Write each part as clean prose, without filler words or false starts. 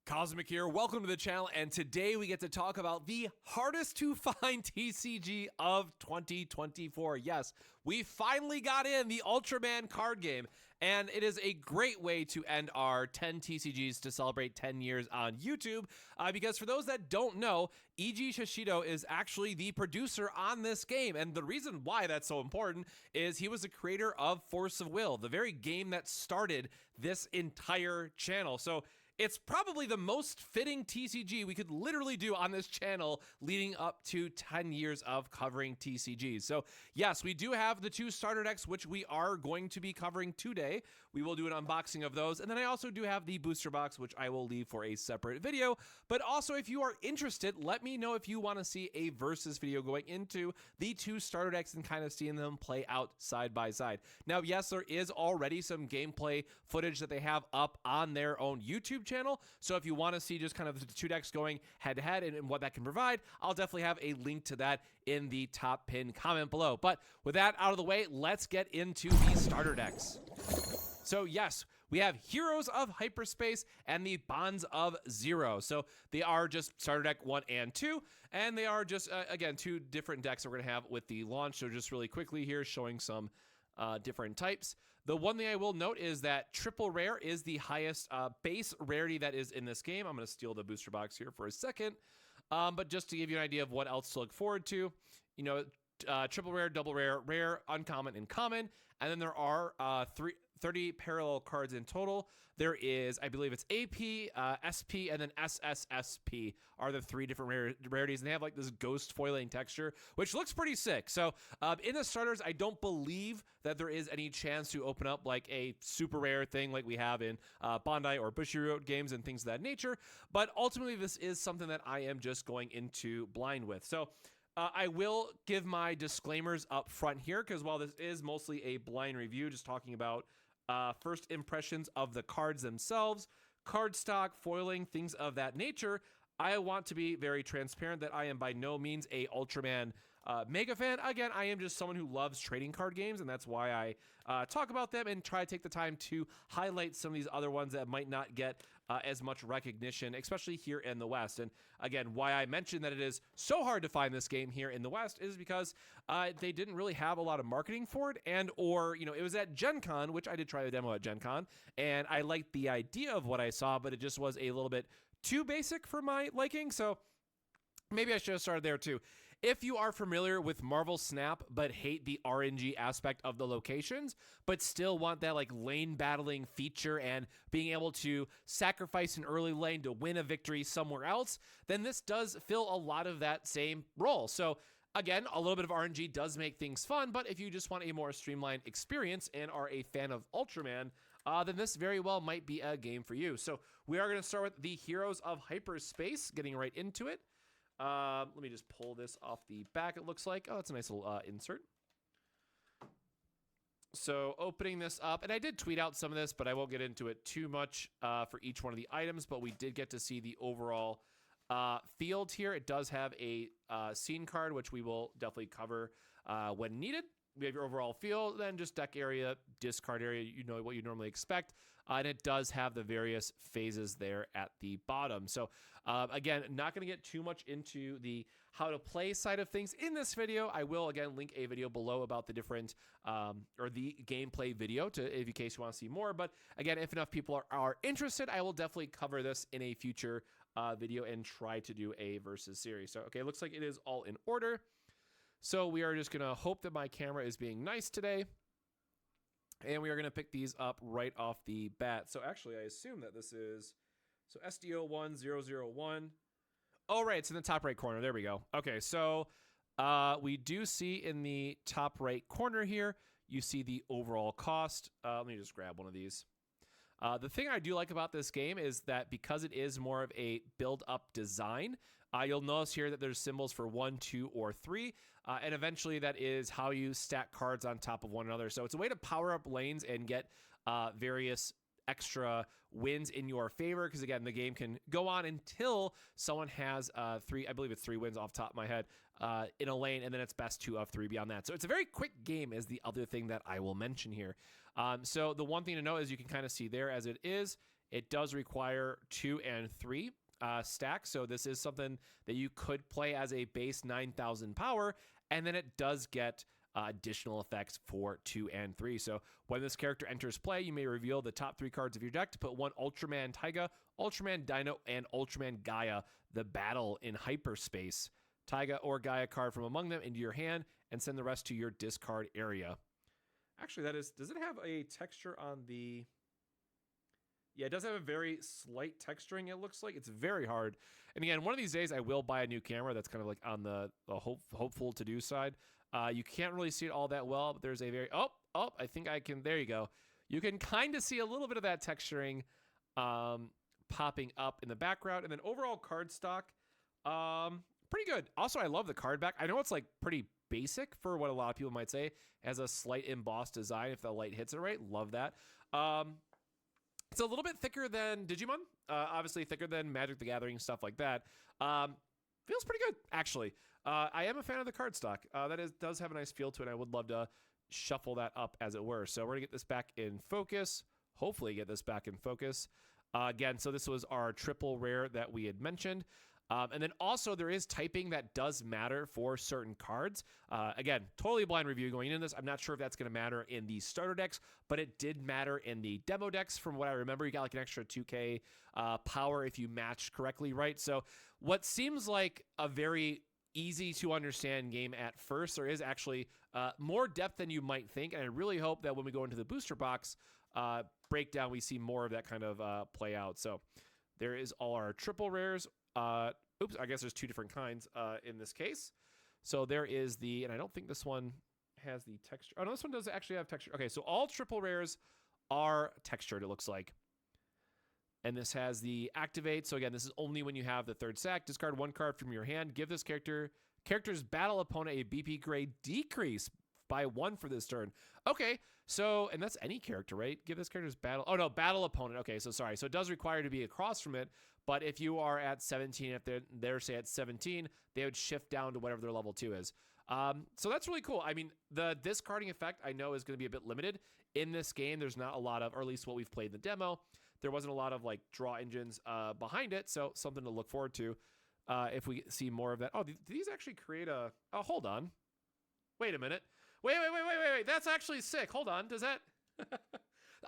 Cosmic here, welcome to the channel, and today we get to talk about the hardest to find TCG of 2024. Yes, we finally got in the Ultraman card game, and it is a great way to end our 10 TCGs to celebrate 10 years on YouTube, because for those that don't know, E.G. Shishido is actually the producer on this game, and the reason why that's so important is he was the creator of Force of Will, the very game that started this entire channel. So it's probably the most fitting TCG we could literally do on this channel leading up to 10 years of covering TCGs. So yes, we do have the two starter decks, which we are going to be covering today. We will do an unboxing of those. And then I also do have the booster box, which I will leave for a separate video. But also, if you are interested, let me know if you want to see a versus video going into the two starter decks and kind of seeing them play out side by side. Now, yes, there is already some gameplay footage that they have up on their own YouTube channel. So if you want to see just kind of the two decks going head to head and what that can provide, I'll definitely have a link to that in the top pinned comment below. But with that out of the way, let's get into the starter decks. So yes, we have Heroes of Hyperspace and the Bonds of Zero. So they are just starter deck 1 and 2, and they are just, again, two different decks that we're going to have with the launch. So just really quickly here, showing some different types. The one thing I will note is that triple rare is the highest base rarity that is in this game. I'm going to steal the booster box here for a second. But just to give you an idea of what else to look forward to, you know, triple rare, double rare, rare, uncommon, and common. And then there are 30 parallel cards in total. There is, I believe it's AP, SP, and then SSSP are the three different rarities. And they have like this ghost foiling texture, which looks pretty sick. So in the starters, I don't believe that there is any chance to open up like a super rare thing like we have in Bandai or Bushiroad games and things of that nature. But ultimately, this is something that I am just going into blind with. So I will give my disclaimers up front here, because while this is mostly a blind review, just talking about first impressions of the cards themselves, card stock, foiling, things of that nature, I want to be very transparent that I am by no means a Ultraman mega fan. Again, I am just someone who loves trading card games, and that's why I talk about them and try to take the time to highlight some of these other ones that might not get as much recognition, especially here in the West. And again, why I mentioned that it is so hard to find this game here in the West is because they didn't really have a lot of marketing for it, and or, you know, it was at Gen Con, which I did try the demo at Gen Con, and I liked the idea of what I saw, but it just was a little bit too basic for my liking. So maybe I should have started there too. If you are familiar with Marvel Snap but hate the RNG aspect of the locations, but still want that like lane battling feature and being able to sacrifice an early lane to win a victory somewhere else, then this does fill a lot of that same role. So again, a little bit of RNG does make things fun, but if you just want a more streamlined experience and are a fan of Ultraman, then this very well might be a game for you. So we are going to start with the Heroes of Hyperspace, getting right into it. Let me just pull this off the back, it looks like. Oh, that's a nice little insert. So opening this up, and I did tweet out some of this, but I won't get into it too much for each one of the items, but we did get to see the overall field here. It does have a scene card, which we will definitely cover when needed. We have your overall field, then just deck area, discard area, you know what you normally expect. And it does have the various phases there at the bottom. So again, not going to get too much into the how to play side of things in this video. I will, again, link a video below about the different, or the gameplay video in case you want to see more. But again, if enough people are interested, I will definitely cover this in a future video and try to do a versus series. So, okay, looks like it is all in order. So we are just going to hope that my camera is being nice today. And we are going to pick these up right off the bat. So actually, I assume that this is... So SD01, 001. Oh, right. It's in the top right corner. There we go. Okay, so we do see in the top right corner here, you see the overall cost. Let me just grab one of these. The thing I do like about this game is that because it is more of a build-up design, you'll notice here that there's symbols for 1, 2, or 3, and eventually that is how you stack cards on top of one another. So it's a way to power up lanes and get various extra wins in your favor, because again, the game can go on until someone has I believe it's 3 wins off the top of my head in a lane, and then it's best 2 of 3 beyond that. So it's a very quick game is the other thing that I will mention here. So the one thing to know is you can kind of see there as it is It does require 2 and 3 stacks, so this is something that you could play as a base 9,000 power, and then it does get additional effects for 2 and 3. So when this character enters play, you may reveal the top 3 cards of your deck to put one Ultraman Taiga, Ultraman Dino, and Ultraman Gaia, the battle in hyperspace. Taiga or Gaia card from among them into your hand and send the rest to your discard area. Actually, does it have a texture on the... Yeah, it does have a very slight texturing, it looks like. It's very hard. And again, one of these days I will buy a new camera that's kind of like on the hopeful to do side. You can't really see it all that well, but there's a very... I think I can... There you go. You can kind of see a little bit of that texturing popping up in the background. And then overall card stock, pretty good. Also, I love the card back. I know it's like pretty basic for what a lot of people might say. It has a slight embossed design if the light hits it right. Love that. It's a little bit thicker than Digimon. Obviously thicker than Magic the Gathering, stuff like that. Feels pretty good, actually. I am a fan of the card stock. Does have a nice feel to it. I would love to shuffle that up, as it were. So we're going to get this back in focus. Hopefully get this back in focus. Again, so this was our triple rare that we had mentioned. And then also there is typing that does matter for certain cards. Again, totally blind review going into this. I'm not sure if that's going to matter in the starter decks, but it did matter in the demo decks. From what I remember, you got like an extra 2k power if you matched correctly, right? So what seems like a very easy to understand game at first, there is actually more depth than you might think. And I really hope that when we go into the booster box breakdown, we see more of that kind of play out. So there is all our triple rares. Oops, I guess there's 2 different kinds in this case. So there is the, and I don't think this one has the texture. Oh, no, this one does actually have texture. Okay, so all triple rares are textured, it looks like. And this has the activate. So again, this is only when you have the 3rd sack. Discard 1 card from your hand. Give this character's battle opponent a BP grade decrease by 1 for this turn. Okay, so, and that's any character, right? Give this character's battle... Oh, no, battle opponent. Okay, so sorry. So it does require to be across from it, but if you are at 17, if they're say, at 17, they would shift down to whatever their level 2 is. So that's really cool. I mean, the discarding effect, I know, is going to be a bit limited. In this game, there's not a lot of, or at least what we've played in the demo, there wasn't a lot of, like, draw engines behind it, so something to look forward to if we see more of that. Oh, do these actually create a... Oh, hold on. Wait a minute. Wait. That's actually sick. Hold on. Does that...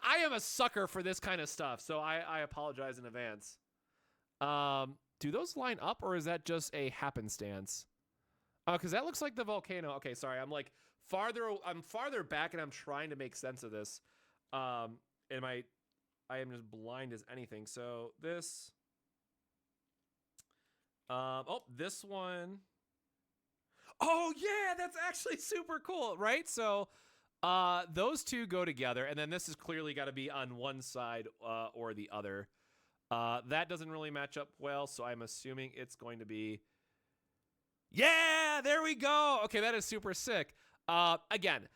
I am a sucker for this kind of stuff, so I apologize in advance. Do those line up, or is that just a happenstance? Because that looks like the volcano. Okay, sorry. I'm farther back, and I'm trying to make sense of this. I am just blind as anything. So this... this one... Oh, yeah, that's actually super cool, right? So those two go together, and then this has clearly got to be on one side or the other. That doesn't really match up well, so I'm assuming it's going to be... Yeah, there we go. Okay, that is super sick. Again,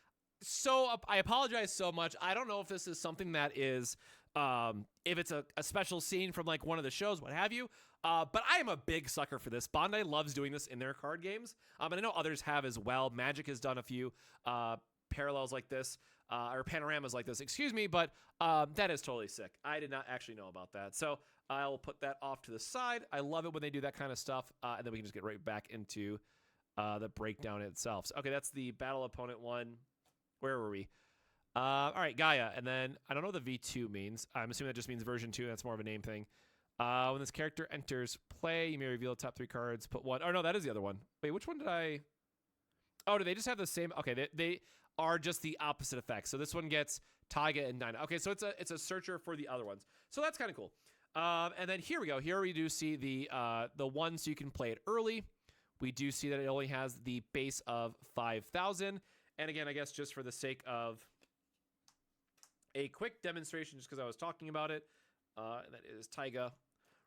so I apologize so much. I don't know if this is something that is... if it's a special scene from like one of the shows, what have you. But I am a big sucker for this. Bandai loves doing this in their card games. And I know others have as well. Magic has done a few parallels like this, or panoramas like this, excuse me. But that is totally sick. I did not actually know about that. So I'll put that off to the side. I love it when they do that kind of stuff. And then we can just get right back into the breakdown itself. So, okay, that's the battle opponent one. Where were we? All right, Gaia, and then I don't know what the V2 means. I'm assuming that just means version 2. That's more of a name thing. When this character enters play, you may reveal the top 3 cards. Put 1. Oh, no, that is the other one. Wait, which one did I... Oh, do they just have the same... Okay, they are just the opposite effects. So this one gets Taiga and Dyna. Okay, so it's a searcher for the other ones. So that's kind of cool. And then here we go. Here we do see the one, so you can play it early. We do see that it only has the base of 5,000. And again, I guess just for the sake of a quick demonstration, just because I was talking about it, that is Taiga,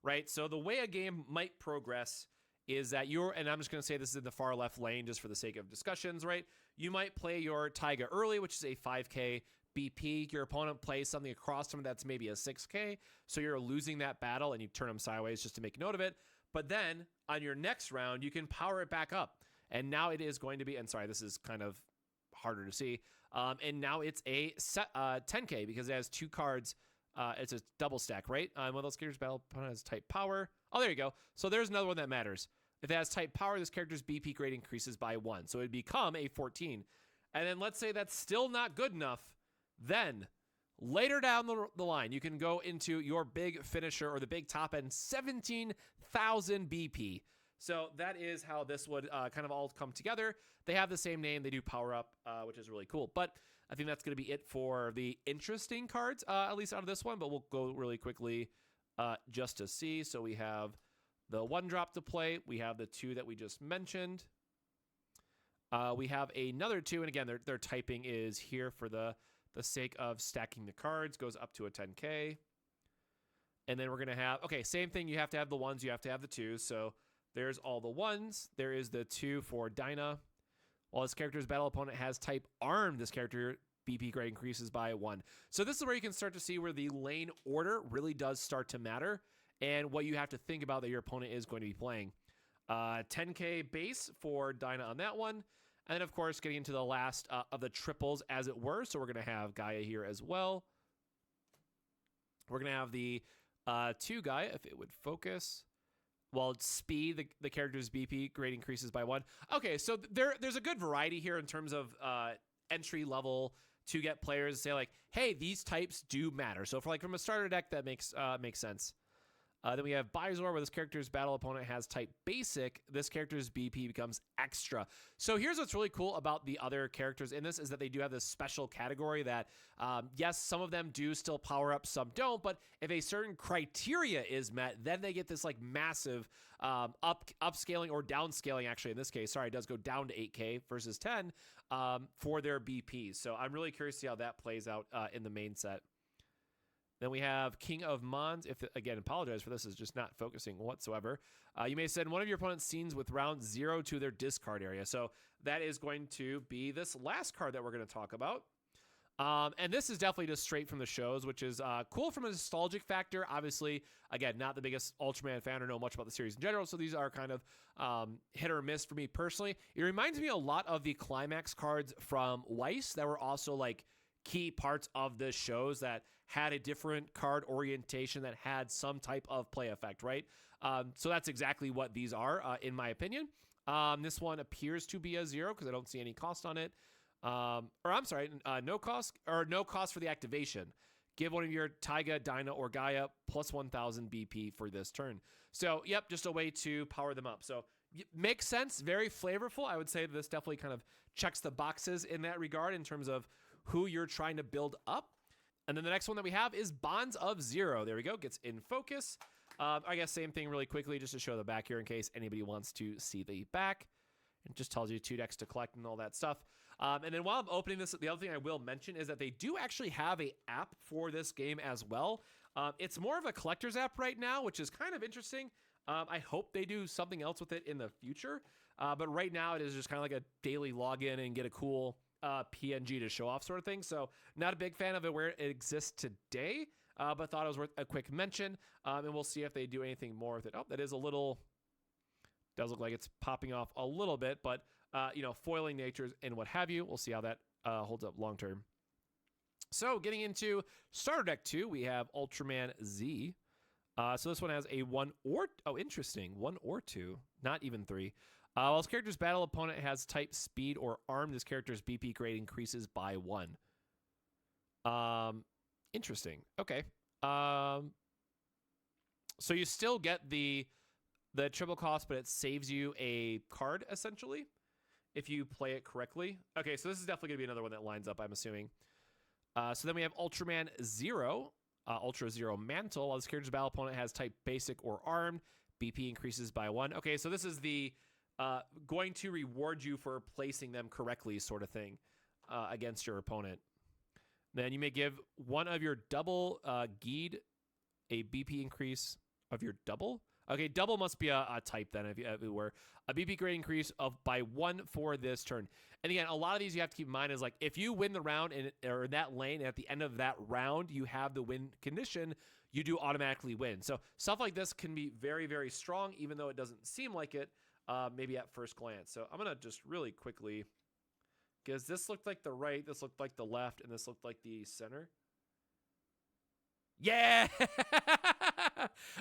right? So the way a game might progress is that and I'm just going to say this is in the far left lane just for the sake of discussions, right? You might play your Taiga early, which is a 5k BP. Your opponent plays something across from that's maybe a 6k, so you're losing that battle and you turn them sideways just to make note of it. But then on your next round, you can power it back up. And now it is going to be, and sorry, this is kind of harder to see. And now it's a 10k because it has 2 cards It's a double stack, right? One of those characters battle opponent has type power. Oh, there you go. So there's another one that matters. If it has type power, this character's BP grade increases by 1. So it'd become a 14. And then let's say that's still not good enough. Then later down the line, you can go into your big finisher or the big top end, 17,000 BP. So that is how this would kind of all come together. They have the same name. They do power up, which is really cool. But I think that's going to be it for the interesting cards, at least out of this one. But we'll go really quickly just to see. So we have the 1-drop to play. We have the 2 that we just mentioned. We have another 2. And again, their typing is here for the sake of stacking the cards. Goes up to a 10K. And then we're going to have, okay, same thing. You have to have the 1s. You have to have the 2s. So there's all the 1s. There is the 2 for Dyna. While this character's battle opponent has type Arm, this character BP grade increases by 1. So this is where you can start to see where the lane order really does start to matter and what you have to think about that your opponent is going to be playing. 10K base for Dyna on that one. And then, of course, getting into the last of the triples, as it were. So we're going to have Gaia here as well. We're going to have the 2 Gaia, if it would focus. Well, speed, the character's BP grade increases by 1. Okay, so there's a good variety here in terms of entry level to get players to say like, hey, these types do matter. So for like from a starter deck, that makes sense. Then we have Bizor, where this character's battle opponent has type basic. This character's BP becomes extra. So here's what's really cool about the other characters in this is that they do have this special category that, yes, some of them do still power up, some don't. But if a certain criteria is met, then they get this like massive upscaling or downscaling. Actually, in this case, sorry, it does go down to 8K versus 10 for their BPs. So I'm really curious to see how that plays out in the main set. Then we have King of Mons. Again, apologize for this, is just not focusing whatsoever. You may send one of your opponent's scenes with round 0 to their discard area. So that is going to be this last card that we're going to talk about. And this is definitely just straight from the shows, which is cool from a nostalgic factor. Obviously, again, not the biggest Ultraman fan or know much about the series in general, so these are kind of hit or miss for me personally. It reminds me a lot of the Climax cards from Weiss that were also like key parts of the shows that had a different card orientation that had some type of play effect, right? So that's exactly what these are, in my opinion. This one appears to be a 0 because I don't see any cost on it. Or I'm sorry, no cost for the activation. Give one of your Taiga, Dyna, or Gaia plus 1,000 BP for this turn. So, yep, just a way to power them up. So, makes sense. Very flavorful. I would say this definitely kind of checks the boxes in that regard in terms of who you're trying to build up. And then the next one that we have is Bonds of Zero. There we go. Gets in focus. I guess same thing really quickly just to show the back here in case anybody wants to see the back. It just tells you 2 decks to collect and all that stuff. And then while I'm opening this, the other thing I will mention is that they do actually have an app for this game as well. It's more of a collector's app right now, which is kind of interesting. I hope they do something else with it in the future. But right now it is just kind of like a daily login and get a cool PNG to show off sort of thing. So not a big fan of it where it exists today, but thought it was worth a quick mention. And we'll see if they do anything more with it. Oh, that is a little... does look like it's popping off a little bit, but foiling natures and what have you. We'll see how that holds up long term. So getting into starter deck 2, we have Ultraman Z. So this one has a 1 or 2, not even 3. While this character's battle opponent has type speed or arm, this character's BP grade increases by 1. Interesting. Okay. So you still get the triple cost, but it saves you a card, essentially, if you play it correctly. Okay, so this is definitely going to be another one that lines up, I'm assuming. So then we have Ultraman Zero, Ultra Zero Mantle. While this character's battle opponent has type Basic or Armed, BP increases by 1. Okay, so this is the going to reward you for placing them correctly sort of thing against your opponent. Then you may give one of your double Geed a BP increase of your double. Okay, double must be a type then, if it were. A BP grade increase by 1 for this turn. And again, a lot of these you have to keep in mind is like, if you win the round or in that lane, and at the end of that round, you have the win condition, you do automatically win. So stuff like this can be very, very strong, even though it doesn't seem like it, maybe at first glance. So I'm going to just really quickly, because this looked like the right, this looked like the left, and this looked like the center. Yeah.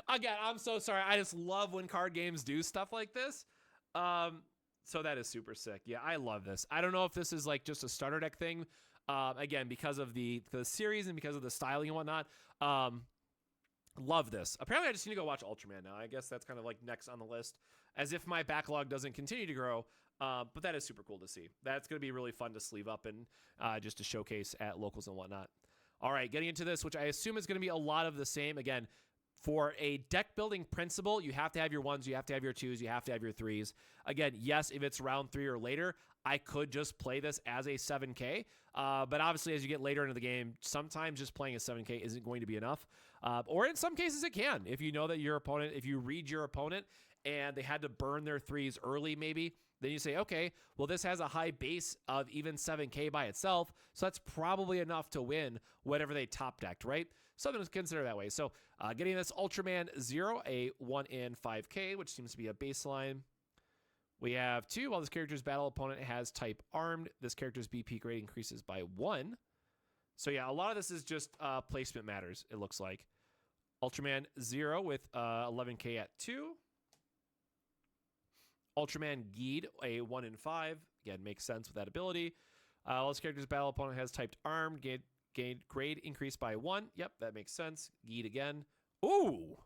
Again, I'm so sorry. I just love when card games do stuff like this. So that is super sick. Yeah, I love this. I don't know if this is like just a starter deck thing. Again, because of the series and because of the styling and whatnot. Love this. Apparently, I just need to go watch Ultraman now. I guess that's kind of like next on the list, as if my backlog doesn't continue to grow. But that is super cool to see. That's going to be really fun to sleeve up and just to showcase at locals and whatnot. All right, getting into this, which I assume is going to be a lot of the same. Again, for a deck building principle, you have to have your 1s, you have to have your 2s, you have to have your 3s. Again, yes, if it's round 3 or later, I could just play this as a 7K. But obviously, as you get later into the game, sometimes just playing a 7K isn't going to be enough. Or in some cases, it can. If you know that your opponent, if you read your opponent and they had to burn their 3s early, maybe, then you say, okay, well, this has a high base of even 7K by itself, so that's probably enough to win whatever they top decked, right? Something to consider that way. So getting this Ultraman 0, a 1 in 5K, which seems to be a baseline. We have 2. While this character's battle opponent has type armed, this character's BP grade increases by 1. So yeah, a lot of this is just placement matters, it looks like. Ultraman 0 with 11K at 2. Ultraman Geed, a 1 in 5. Again, makes sense with that ability. While this character's battle opponent has typed armed, gain grade increased by 1. Yep, that makes sense. Geed again. Ooh!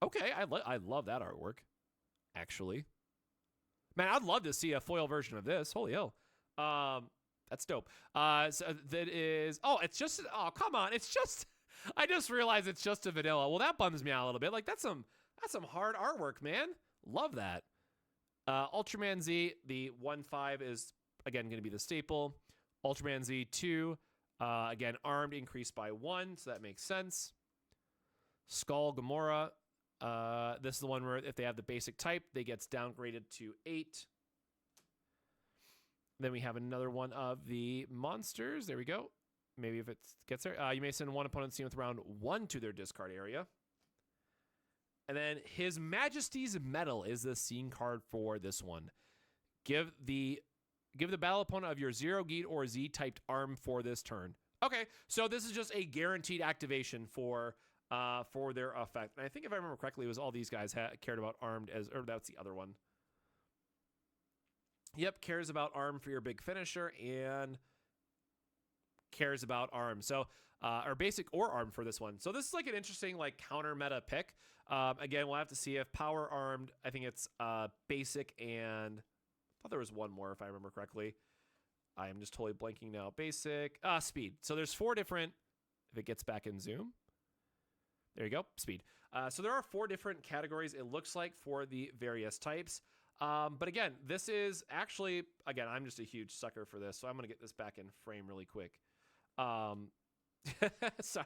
Okay, I love that artwork, actually. Man, I'd love to see a foil version of this. Holy hell. That's dope. So that is... Oh, it's just... Oh, come on. It's just... I just realized it's just a vanilla. Well, that bums me out a little bit. Like, that's some hard artwork, man. Love that. Ultraman Z, the 1-5 is, again, going to be the staple. Ultraman Z 2, again, armed, increased by 1, so that makes sense. Skull Gamora, this is the one where if they have the basic type, they gets downgraded to 8. Then we have another one of the monsters. There we go. Maybe if it gets there. You may send one opponent seen with round 1 to their discard area. And then His Majesty's Medal is the scene card for this one. Give the battle opponent of your 0 Geed or Z typed arm for this turn. Okay, so this is just a guaranteed activation for their effect. And I think if I remember correctly, it was all these guys cared about armed as, or that's the other one. Yep, cares about arm for your big finisher and cares about arm. So, or basic or arm for this one. So this is like an interesting like counter meta pick. Again, we'll have to see if power armed, I think it's basic and I thought there was one more if I remember correctly. I am just totally blanking now. Basic, speed. So there's 4 different, if it gets back in zoom. There you go, speed. So there are 4 different categories, it looks like, for the various types. But again, this is actually, again, I'm just a huge sucker for this, so I'm going to get this back in frame really quick. So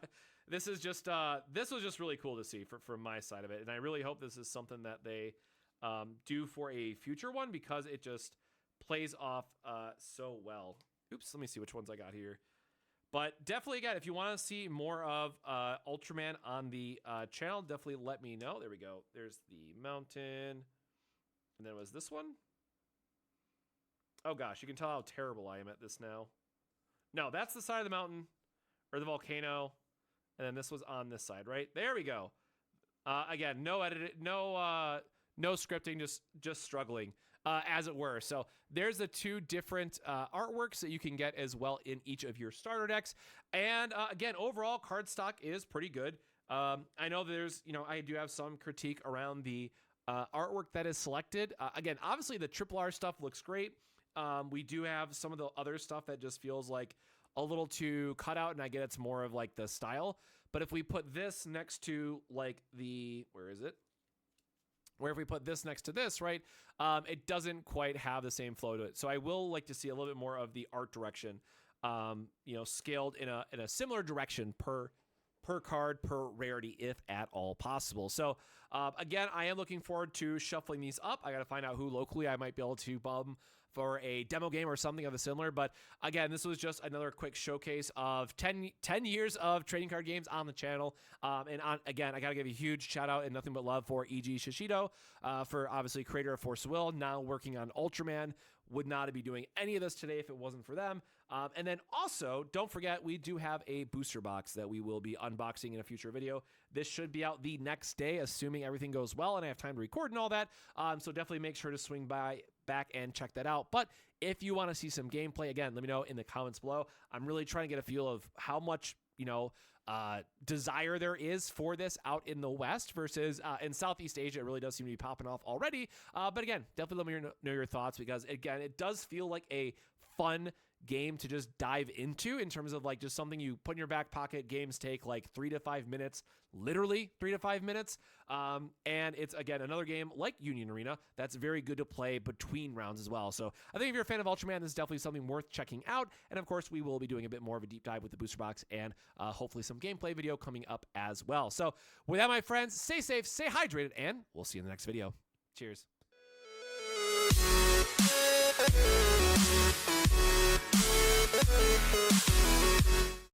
this is just, this was just really cool to see from my side of it. And I really hope this is something that they do for a future one because it just plays off so well. Oops, let me see which ones I got here. But definitely, again, if you want to see more of Ultraman on the channel, definitely let me know. There we go. There's the mountain. And then was this one? Oh, gosh. You can tell how terrible I am at this now. No, that's the side of the mountain or the volcano. And then this was on this side, right? There we go. Again, no edit, no scripting, just struggling, as it were. So there's the 2 different artworks that you can get as well in each of your starter decks. And again, overall, card stock is pretty good. I know there's, I do have some critique around the artwork that is selected. Again, obviously the R stuff looks great. We do have some of the other stuff that just feels like a little too cut out, and I get it's more of like the style. But if we put this next to like the, where is it? Where if we put this next to this, right, it doesn't quite have the same flow to it. So I will like to see a little bit more of the art direction, scaled in a similar direction per card, per rarity, if at all possible. So again, I am looking forward to shuffling these up. I got to find out who locally I might be able to bum for a demo game or something of the similar. But again, this was just another quick showcase of 10 years of trading card games on the channel. Again, I got to give a huge shout out and nothing but love for E.G. Shishido, for obviously creator of Force of Will, now working on Ultraman. Would not be doing any of this today if it wasn't for them. And then also, don't forget, we do have a booster box that we will be unboxing in a future video. This should be out the next day, assuming everything goes well and I have time to record and all that. So definitely make sure to swing back and check that out. But if you want to see some gameplay, again, let me know in the comments below. I'm really trying to get a feel of how much, desire there is for this out in the West versus in Southeast Asia. It really does seem to be popping off already. But again, definitely let me know your thoughts, because again, it does feel like a fun game to just dive into in terms of like just something you put in your back pocket. Games take like 3 to 5 minutes, literally 3 to 5 minutes. And it's, again, another game like Union Arena that's very good to play between rounds as well. So I think if you're a fan of Ultraman, this is definitely something worth checking out. And of course, we will be doing a bit more of a deep dive with the booster box and hopefully some gameplay video coming up as well. So with that, my friends, stay safe, stay hydrated, and we'll see you in the next video. Cheers.